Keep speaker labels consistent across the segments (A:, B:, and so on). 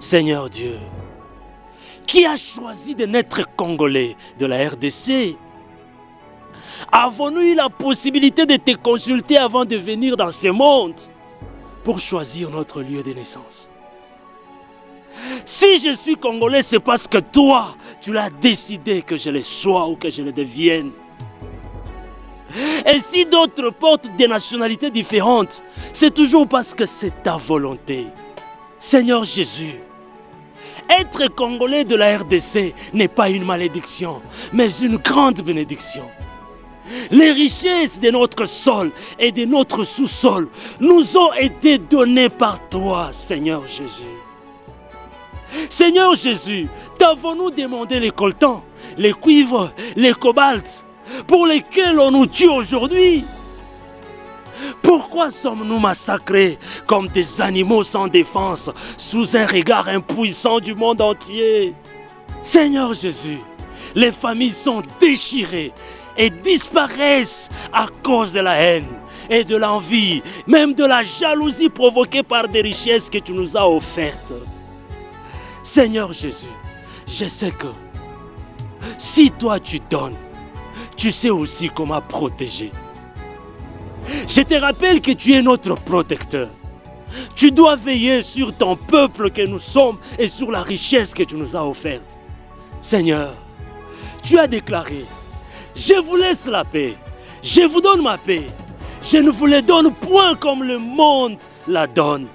A: Seigneur Dieu, qui a choisi de n'être Congolais de la RDC? Avons-nous eu la possibilité de te consulter avant de venir dans ce monde pour choisir notre lieu de naissance? Si je suis Congolais, c'est parce que toi, tu l'as décidé que je le sois ou que je le devienne. Et si d'autres portent des nationalités différentes, c'est toujours parce que c'est ta volonté. Seigneur Jésus, être Congolais de la RDC n'est pas une malédiction, mais une grande bénédiction. Les richesses de notre sol et de notre sous-sol nous ont été données par toi, Seigneur Jésus. Seigneur Jésus, t'avons-nous demandé les coltans, les cuivres, les cobaltes, pour lesquels on nous tue aujourd'hui? Pourquoi sommes-nous massacrés comme des animaux sans défense, sous un regard impuissant du monde entier? Seigneur Jésus, les familles sont déchirées et disparaissent à cause de la haine et de l'envie, même de la jalousie provoquée par des richesses que tu nous as offertes. Seigneur Jésus, je sais que si toi tu donnes, tu sais aussi comment protéger. Je te rappelle que tu es notre protecteur. Tu dois veiller sur ton peuple que nous sommes et sur la richesse que tu nous as offerte. Seigneur, tu as déclaré, je vous laisse la paix, je vous donne ma paix. Je ne vous la donne point comme le monde la donne.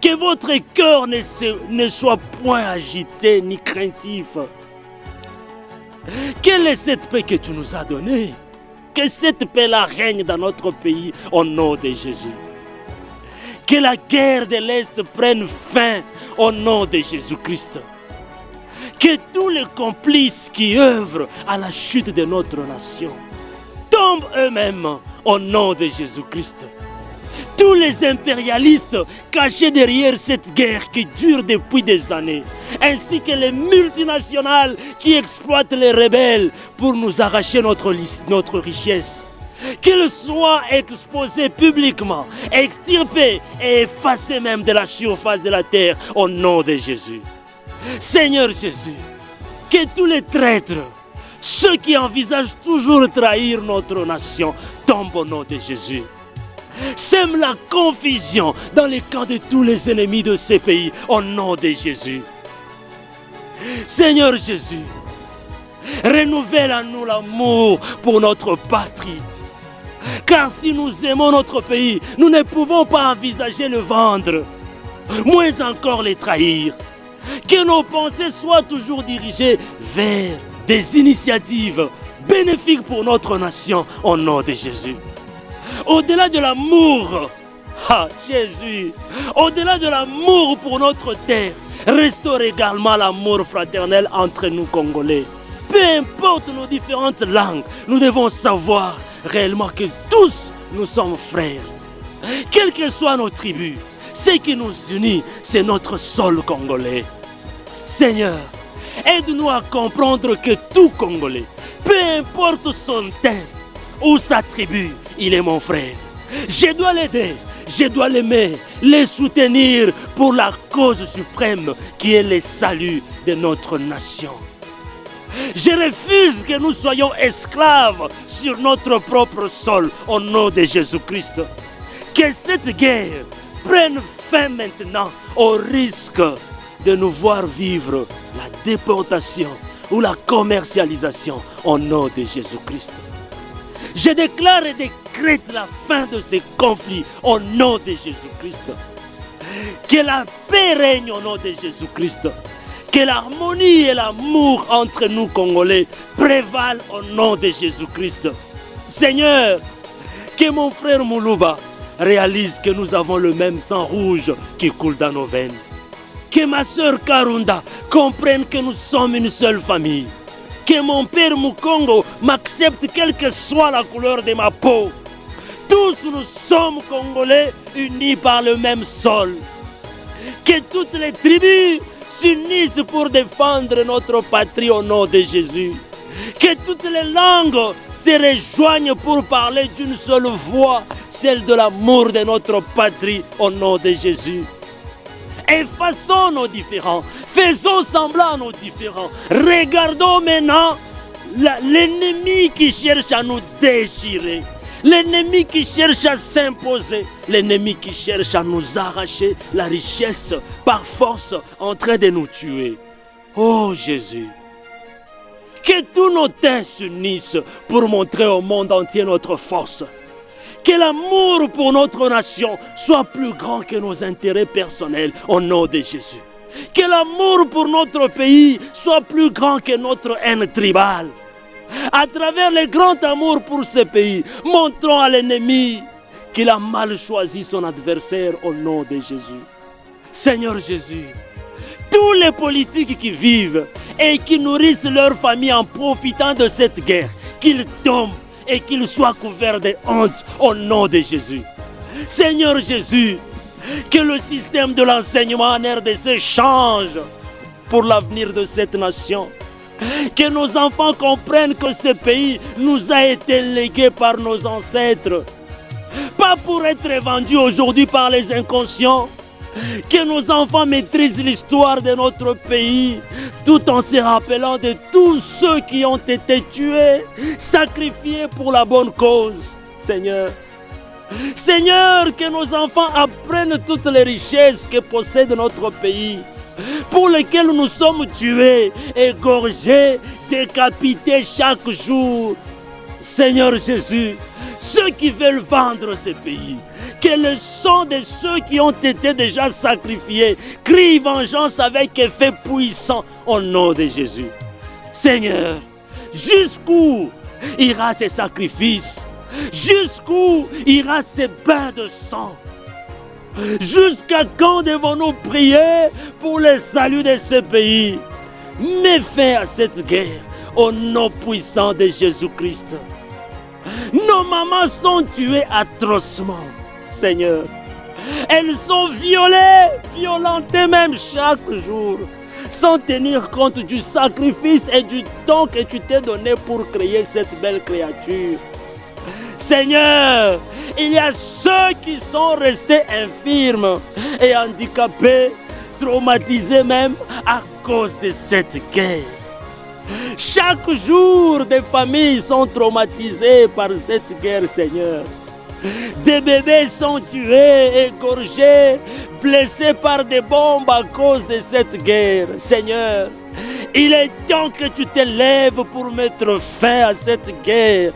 A: Que votre cœur ne soit point agité ni craintif. Quelle est cette paix que tu nous as donnée? Que cette paix-là règne dans notre pays au nom de Jésus. Que la guerre de l'Est prenne fin au nom de Jésus-Christ. Que tous les complices qui œuvrent à la chute de notre nation tombent eux-mêmes au nom de Jésus-Christ. Tous les impérialistes cachés derrière cette guerre qui dure depuis des années, ainsi que les multinationales qui exploitent les rebelles pour nous arracher notre richesse, qu'ils soient exposés publiquement, extirpés et effacés même de la surface de la terre au nom de Jésus. Seigneur Jésus, que tous les traîtres, ceux qui envisagent toujours de trahir notre nation, tombent au nom de Jésus. Sème la confusion dans les camps de tous les ennemis de ces pays au nom de Jésus. Seigneur Jésus, renouvelle en nous l'amour pour notre patrie. Car si nous aimons notre pays, nous ne pouvons pas envisager le vendre, moins encore les trahir. Que nos pensées soient toujours dirigées vers des initiatives bénéfiques pour notre nation au nom de Jésus. Au-delà de l'amour, Jésus, au-delà de l'amour pour notre terre, restaure également l'amour fraternel entre nous Congolais. Peu importe nos différentes langues, nous devons savoir réellement que tous nous sommes frères. Quelles que soient nos tribus, ce qui nous unit, c'est notre sol congolais. Seigneur, aide-nous à comprendre que tout Congolais, peu importe son teint ou sa tribu, il est mon frère. Je dois l'aider, je dois l'aimer, le soutenir pour la cause suprême qui est le salut de notre nation. Je refuse que nous soyons esclaves sur notre propre sol au nom de Jésus-Christ. Que cette guerre prenne fin maintenant au risque de nous voir vivre la déportation ou la commercialisation au nom de Jésus-Christ. Je déclare et décrète la fin de ces conflits au nom de Jésus-Christ. Que la paix règne au nom de Jésus-Christ. Que l'harmonie et l'amour entre nous Congolais prévalent au nom de Jésus-Christ. Seigneur, que mon frère Moulouba réalise que nous avons le même sang rouge qui coule dans nos veines. Que ma sœur Karunda comprenne que nous sommes une seule famille. Que mon père Mukongo m'accepte quelle que soit la couleur de ma peau. Tous nous sommes Congolais unis par le même sol. Que toutes les tribus s'unissent pour défendre notre patrie au nom de Jésus. Que toutes les langues se rejoignent pour parler d'une seule voix, celle de l'amour de notre patrie au nom de Jésus. Effaçons nos différends. Faisons semblant à nos différends. Regardons maintenant l'ennemi qui cherche à nous déchirer. L'ennemi qui cherche à s'imposer. L'ennemi qui cherche à nous arracher la richesse par force en train de nous tuer. Oh Jésus. Que tous nos teints s'unissent pour montrer au monde entier notre force. Que l'amour pour notre nation soit plus grand que nos intérêts personnels au nom de Jésus. Que l'amour pour notre pays soit plus grand que notre haine tribale. À travers le grand amour pour ce pays, montrons à l'ennemi qu'il a mal choisi son adversaire au nom de Jésus. Seigneur Jésus, tous les politiques qui vivent et qui nourrissent leur famille en profitant de cette guerre, qu'ils tombent et qu'ils soient couverts de honte au nom de Jésus. Seigneur Jésus, que le système de l'enseignement en RDC change pour l'avenir de cette nation. Que nos enfants comprennent que ce pays nous a été légué par nos ancêtres. Pas pour être vendu aujourd'hui par les inconscients. Que nos enfants maîtrisent l'histoire de notre pays, tout en se rappelant de tous ceux qui ont été tués, sacrifiés pour la bonne cause, Seigneur. Seigneur, que nos enfants apprennent toutes les richesses que possède notre pays, pour lesquelles nous sommes tués, égorgés, décapités chaque jour. Seigneur Jésus, ceux qui veulent vendre ce pays, que le sang de ceux qui ont été déjà sacrifiés crie vengeance avec effet puissant au nom de Jésus. Seigneur, jusqu'où ira ce sacrifice? Jusqu'où ira ce bain de sang? Jusqu'à quand devons-nous prier pour le salut de ce pays? Mets fin à cette guerre au nom puissant de Jésus-Christ. Nos mamans sont tuées atrocement, Seigneur. Elles sont violées, violentées même chaque jour, sans tenir compte du sacrifice et du temps que tu t'es donné pour créer cette belle créature. Seigneur, il y a ceux qui sont restés infirmes et handicapés, traumatisés même à cause de cette guerre. Chaque jour, des familles sont traumatisées par cette guerre, Seigneur. Des bébés sont tués, égorgés, blessés par des bombes à cause de cette guerre. Seigneur, il est temps que tu te lèves pour mettre fin à cette guerre.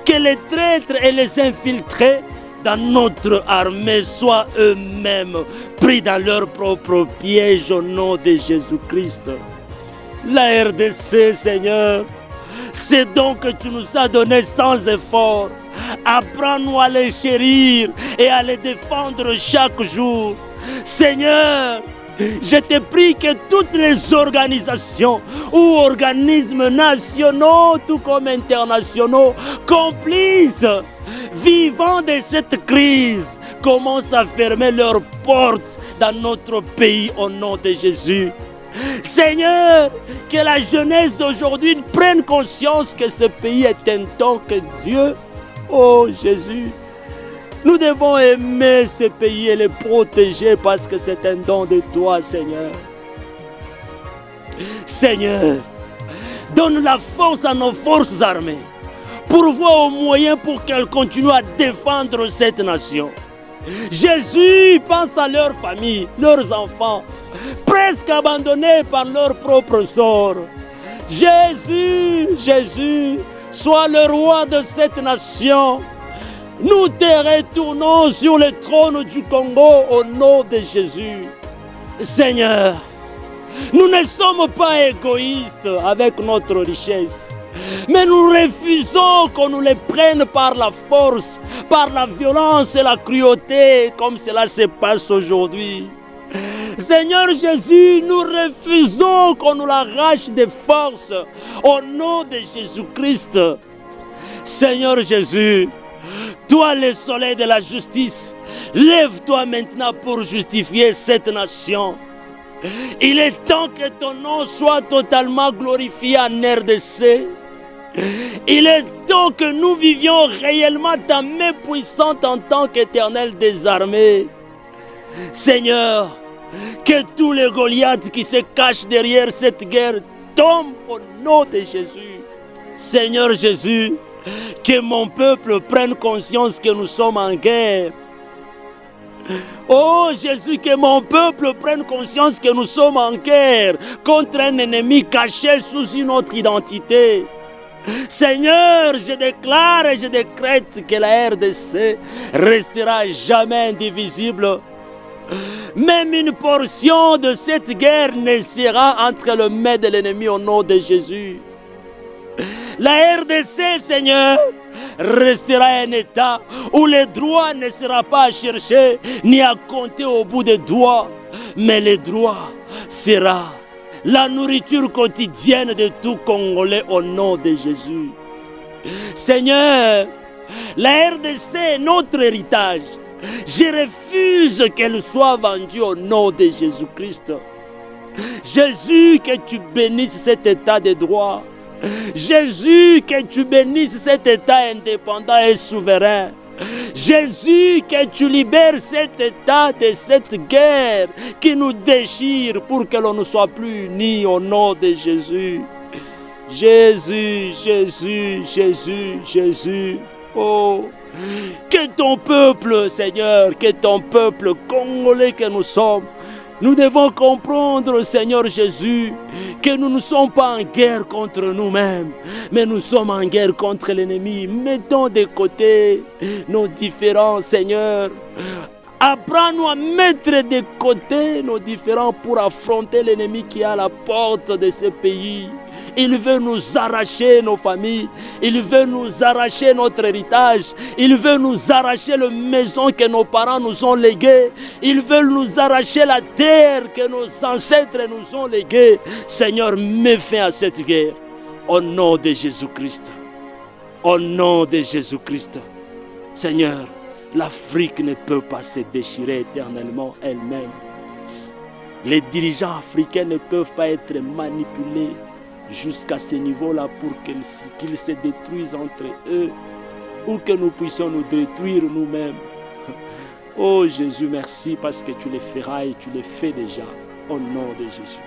A: Que les traîtres et les infiltrés dans notre armée soient eux-mêmes pris dans leur propre piège au nom de Jésus-Christ. La RDC, Seigneur, c'est donc que tu nous as donné sans effort. Apprends-nous à les chérir et à les défendre chaque jour. Seigneur, je te prie que toutes les organisations ou organismes nationaux tout comme internationaux, complices, vivant de cette crise, commencent à fermer leurs portes dans notre pays au nom de Jésus. Seigneur, que la jeunesse d'aujourd'hui prenne conscience que ce pays est un don que Dieu, oh Jésus, nous devons aimer ce pays et le protéger parce que c'est un don de toi, Seigneur. Seigneur, donne la force à nos forces armées pour voir au moyen pour qu'elles continuent à défendre cette nation. Jésus, pense à leurs familles, leurs enfants, presque abandonnés par leur propre sort. Jésus, Jésus, sois le roi de cette nation. Nous te retournons sur le trône du Congo au nom de Jésus. Seigneur, nous ne sommes pas égoïstes avec notre richesse, mais nous refusons qu'on nous les prenne par la force, par la violence et la cruauté, comme cela se passe aujourd'hui. Seigneur Jésus, nous refusons qu'on nous l'arrache de force au nom de Jésus-Christ. Seigneur Jésus, toi le soleil de la justice, lève-toi maintenant pour justifier cette nation. Il est temps que ton nom soit totalement glorifié en RDC. Il est temps que nous vivions réellement ta main puissante en tant qu'Éternel des armées. Seigneur, Que tous les Goliaths qui se cachent derrière cette guerre tombent au nom de Jésus. Seigneur Jésus, que mon peuple prenne conscience que nous sommes en guerre. Oh Jésus, que mon peuple prenne conscience que nous sommes en guerre contre un ennemi caché sous une autre identité. Seigneur, je déclare et je décrète que la RDC restera jamais indivisible. Même une portion de cette guerre ne sera entre les mains de l'ennemi au nom de Jésus. La RDC, Seigneur, restera un État où le droit ne sera pas à chercher ni à compter au bout des doigts, mais le droit sera la nourriture quotidienne de tout Congolais au nom de Jésus. Seigneur, la RDC est notre héritage. Je refuse qu'elle soit vendue au nom de Jésus-Christ. Jésus, que tu bénisses cet État de droit. Jésus, que tu bénisses cet État indépendant et souverain. Jésus, que tu libères cet État de cette guerre qui nous déchire pour que l'on ne soit plus unis au nom de Jésus. Jésus, Jésus, Jésus, Jésus. Oh, que ton peuple, Seigneur, que ton peuple congolais que nous sommes, nous devons comprendre, Seigneur Jésus, que nous ne sommes pas en guerre contre nous-mêmes, mais nous sommes en guerre contre l'ennemi. Mettons de côté nos différends, Seigneur. Apprends-nous à mettre de côté nos différends pour affronter l'ennemi qui est à la porte de ce pays. Il veut nous arracher nos familles. Il veut nous arracher notre héritage. Il veut nous arracher la maison que nos parents nous ont léguée. Il veut nous arracher la terre que nos ancêtres nous ont léguée. Seigneur, mets fin à cette guerre. Au nom de Jésus-Christ. Au nom de Jésus-Christ. Seigneur, l'Afrique ne peut pas se déchirer éternellement elle-même. Les dirigeants africains ne peuvent pas être manipulés jusqu'à ce niveau-là pour qu'ils se détruisent entre eux ou que nous puissions nous détruire nous-mêmes. Oh Jésus, merci parce que tu le feras et tu le fais déjà. Au nom de Jésus.